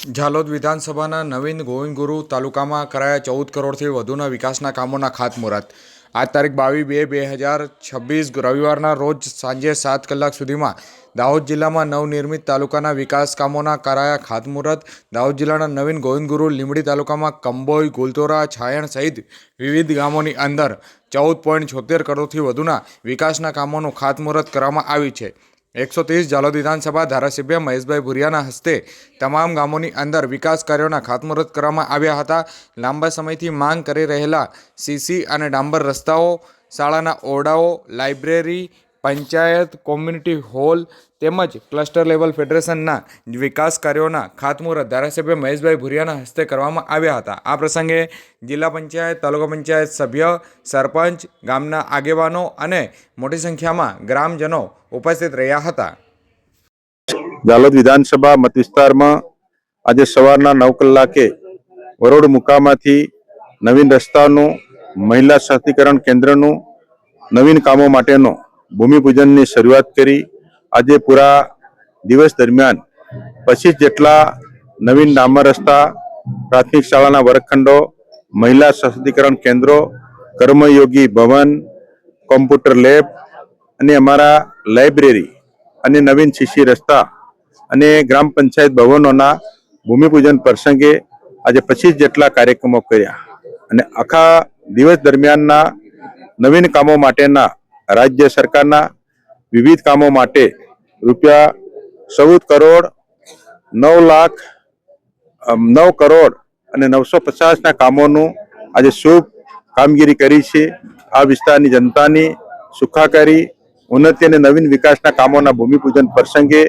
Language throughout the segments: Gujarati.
ઝાલોદ વિધાનસભાના નવીન ગોવિંદગુરુ તાલુકામાં કરાયા 14 કરોડથી વધુના વિકાસના કામોના ખાતમુહૂર્ત આજ તારીખ 22/2/2026 રવિવારના રોજ સાંજે 7 કલાક સુધીમાં દાહોદ જિલ્લામાં નવનિર્મિત તાલુકાના વિકાસ કામોના કરાયા ખાતમુહૂર્ત। દાહોદ જિલ્લાના નવીન ગોવિંદગુરુ લીંબડી તાલુકામાં કંબોઈ, ગુલતોરા, છાયણ સહિત વિવિધ ગામોની અંદર 14.76 કરોડથી વધુના વિકાસના કામોનું ખાતમુહૂર્ત કરવામાં આવ્યું છે। 130 ઝાલોદ વિધાનસભા ધારાસભ્ય મહેશભાઈ ભુરિયાના હસ્તે તમામ ગામોની અંદર વિકાસ કાર્યોના ખાતમુહૂર્ત કરવામાં આવ્યા હતા। લાંબા સમયથી માંગ કરી રહેલા સીસી અને ડાંબર રસ્તાઓ, શાળાના ઓરડાઓ, લાઇબ્રેરી, પંચાયત, કોમ્યુનિટી હોલ તેમજ ક્લસ્ટર લેવલ ફેડરેશનના વિકાસ કાર્યોના ખાતમુહૂર્ત ધારાસભ્ય મહેશભાઈ ભુરિયાના હસ્તે કરવામાં આવ્યા હતા। આ પ્રસંગે જિલ્લા પંચાયત, તાલુકા પંચાયત સભ્ય, સરપંચ, ગામના આગેવાનો અને મોટી સંખ્યામાં ગ્રામજનો ઉપસ્થિત રહ્યા હતા। ઝાલોદ વિધાનસભા મત વિસ્તારમાં આજે સવારના 9 કલાકે વરોડ મુકામાંથી નવીન રસ્તાનું, મહિલા સશક્તિકરણ કેન્દ્રનું નવીન કામો માટેનો ભૂમિપૂજનની શરૂઆત કરી। આજે પૂરા દિવસ દરમિયાન 25 જેટલા નવીન ડામર રસ્તા, પ્રાથમિક શાળાના વર્ગખંડો, મહિલા સશક્તિકરણ કેન્દ્રો, કર્મયોગી ભવન, કોમ્પ્યુટર લેબ અને અમારા લાઇબ્રેરી અને નવીન સીસી રસ્તા અને ગ્રામ પંચાયત ભવનોના ભૂમિપૂજન પ્રસંગે આજે 25 જેટલા કાર્યક્રમો કર્યા અને આખા દિવસ દરમિયાનના નવીન કામો માટેના રાજ્ય સરકારના વિવિધ કામો માટે રૂપિયા 9 કરોડ અને 950ના કામોનું આજે શુભ કામગીરી કરી છે। આ વિસ્તારની જનતાની સુખાકારી, ઉન્નતિ અને નવીન વિકાસના કામોના ભૂમિપૂજન પ્રસંગે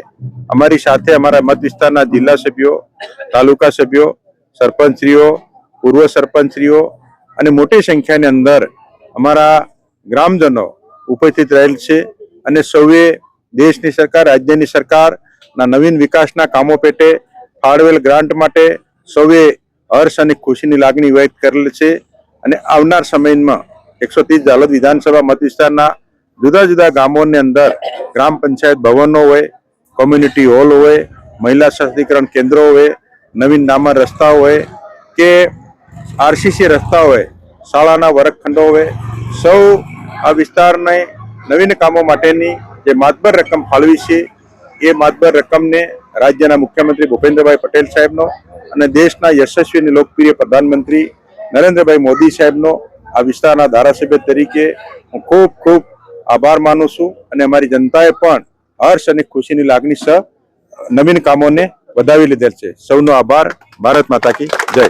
અમારી સાથે અમારા મત વિસ્તારના જિલ્લા સભ્યો, તાલુકા સભ્યો, સરપંચશ્રીઓ, પૂર્વ સરપંચશ્રીઓ અને મોટી સંખ્યાની અંદર અમારા ગ્રામજનો ઉપસ્થિત રહેલ છે અને સૌએ દેશની સરકાર, રાજ્યની સરકારના નવીન વિકાસના કામો પેટે ફાળવેલ ગ્રાન્ટ માટે સૌએ હર્ષ અને ખુશીની લાગણી વ્યક્ત કરેલ છે અને આવનાર સમયમાં 130 ઝાલોદ વિધાનસભા મત વિસ્તારના જુદા જુદા ગામોની અંદર ગ્રામ પંચાયત ભવનો હોય, કોમ્યુનિટી હોલ હોય, મહિલા સશક્તિકરણ કેન્દ્રો હોય, નવીન ડામર રસ્તાઓ હોય કે આરસીસી રસ્તા હોય, શાળાના વર્ગખંડો હોય, સૌ આ વિસ્તારને નવીન કામો માટેની જે માતબર રકમ ફાળવી છે એ માતબર રકમને રાજ્યના મુખ્યમંત્રી ભૂપેન્દ્રભાઈ પટેલ સાહેબનો અને દેશના યશસ્વી અને લોકપ્રિય પ્રધાનમંત્રી નરેન્દ્રભાઈ મોદી સાહેબનો આ વિસ્તારના ધારાસભ્ય તરીકે હું ખૂબ ખૂબ આભાર માનું છું અને અમારી જનતાએ પણ હર્ષ અને ખુશીની લાગણી સહ નવીન કામોને વધાવી લીધેલ છે। સૌનો આભાર। ભારત માતા કી જય।